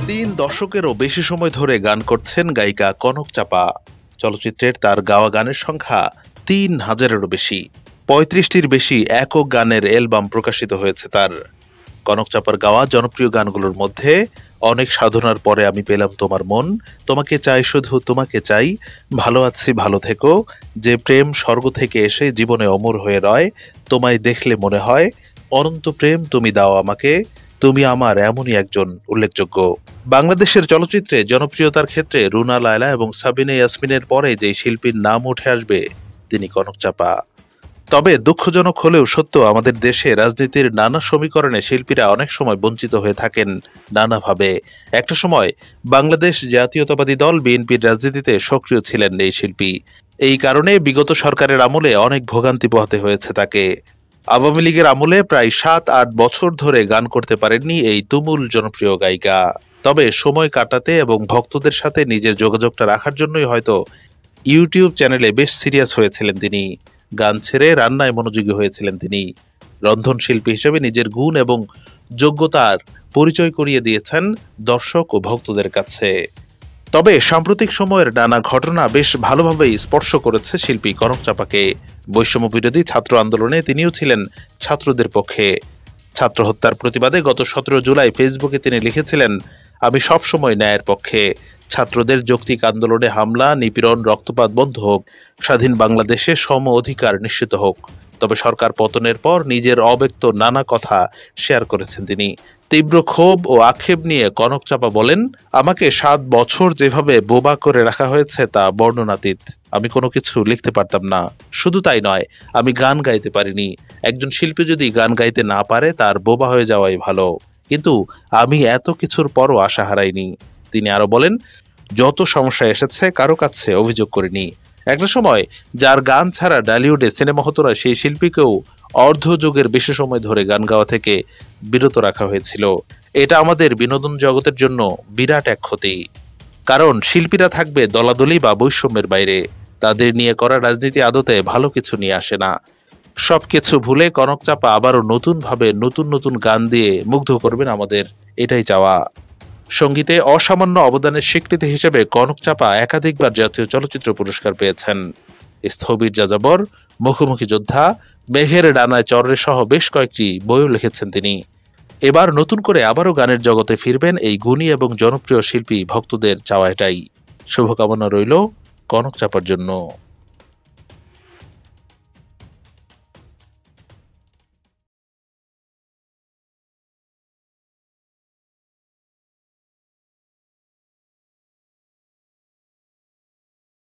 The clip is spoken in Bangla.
তিন দশকেরও বেশি সময় ধরে গান করছেন গায়িকা কনক চাপা। চলচ্চিত্রের তার গাওয়া গানের সংখ্যা ৩,০০০-এরও বেশি। ৩৫টির বেশি একক গানের অ্যালবাম প্রকাশিত হয়েছে তার। কনক চাপার গাওয়া জনপ্রিয় গানগুলোর মধ্যে অনেক সাধনার পরে আমি পেলাম তোমার মন, তোমাকে চাই শুধু তোমাকে চাই, ভালো আছি ভালো থেকো, যে প্রেম স্বর্গ থেকে এসে জীবনে অমর হয়ে রয়, তোমায় দেখলে মনে হয়, অনন্ত প্রেম তুমি দাও আমাকে, তুমি আমার এমনই একজন উল্লেখযোগ্য। বাংলাদেশের চলচ্চিত্রে জনপ্রিয়তার ক্ষেত্রে রুনা লায়লা এবং সাবিনা ইয়াসমিনের পরে যে শিল্পীর নাম উঠে আসবে তিনি কনক চাপা। তবে দুঃখজনক হলেও সত্য, আমাদের দেশে রাজনীতির নানা সমীকরণে শিল্পীরা অনেক সময় বঞ্চিত হয়ে থাকেন নানাভাবে। একটা সময় বাংলাদেশ জাতীয়তাবাদী দল বিএনপির রাজনীতিতে সক্রিয় ছিলেন এই শিল্পী। এই কারণে বিগত সরকারের আমলে অনেক ভোগান্তি পোহাতে হয়েছে তাকে। আওয়ামী লীগের আমলে প্রায় ৭-৮ বছর ধরে গান করতে পারেননি এই তুমুল জনপ্রিয় গায়িকা। তবে সময় কাটাতে এবং ভক্তদের সাথে নিজের যোগাযোগটা রাখার জন্যই হয়তো ইউটিউব চ্যানেলে বেশ সিরিয়াস হয়েছিলেন তিনি। গান ছেড়ে রান্নায় মনোযোগী হয়েছিলেন তিনি। রন্ধনশিল্পী হিসেবে নিজের গুণ এবং যোগ্যতার পরিচয় করিয়ে দিয়েছেন দর্শক ও ভক্তদের কাছে। তবে সাম্প্রতিক সময়ের নানা ঘটনা বেশ ভালোভাবেই স্পর্শ করেছে শিল্পী কনক চাপাকে। বৈষম্য বিরোধী ছাত্র আন্দোলনে তিনিও ছিলেন ছাত্রদের পক্ষে। ছাত্র হত্যার প্রতিবাদে গত ১৭ জুলাই ফেসবুকে তিনি লিখেছিলেন, আমি সবসময় ন্যায়ের পক্ষে। ছাত্রদের যৌক্তিক আন্দোলনে হামলা, নিপীড়ন, রক্তপাত বন্ধ হোক, স্বাধীন বাংলাদেশে সম অধিকার নিশ্চিত হোক। তবে সরকার পতনের পর নিজের অব্যক্ত নানা কথা শেয়ার করেছেন তিনি। তীব্র ক্ষোভ ও আক্ষেপ নিয়ে কনক চাপা বলেন, আমাকে ৭ বছর যেভাবে বোবা করে রাখা হয়েছে তা বর্ণনাতীত। আমি কোনো কিছু লিখতে পারতাম না। শুধু তাই নয়, আমি গান গাইতে পারিনি। একজন শিল্পী যদি গান গাইতে না পারে তার বোবা হয়ে যাওয়াই ভালো। কিন্তু আমি এত কিছুর পরও আশা হারাইনি। তিনি আরো বলেন, যত সমস্যা এসেছে কারো কাছে অভিযোগ করিনি। একটা সময় যার গান ছাড়া ডালিউডে সিনেমা হতো না সেই শিল্পীকেও অর্ধযুগের বেশি সময় ধরে গান গাওয়া থেকে বিরত রাখা হয়েছিল। এটা আমাদের বিনোদন জগতের জন্য বিরাট এক ক্ষতি। কারণ শিল্পীরা থাকবে দলাদলি বা বৈষম্যের বাইরে। তাদের নিয়ে করা রাজনীতি আদতে ভালো কিছু নিয়ে আসে না। সবকিছু ভুলে কনক চাপা আবারও নতুনভাবে নতুন নতুন গান দিয়ে মুগ্ধ করবেন আমাদের, এটাই চাওয়া। সঙ্গীতে অসামান্য অবদানের স্বীকৃতি হিসেবে কনক চাপা একাধিকবার জাতীয় চলচ্চিত্র পুরস্কার পেয়েছেন। স্থবির যাযাবর, মুখোমুখি যোদ্ধা, মেঘের ডানায় চররে সহ বেশ কয়েকটি বইও লিখেছেন তিনি। এবার নতুন করে আবারও গানের জগতে ফিরবেন এই গুণী এবং জনপ্রিয় শিল্পী, ভক্তদের চাওয়া এটাই। শুভকামনা রইল কনক চাপার জন্য।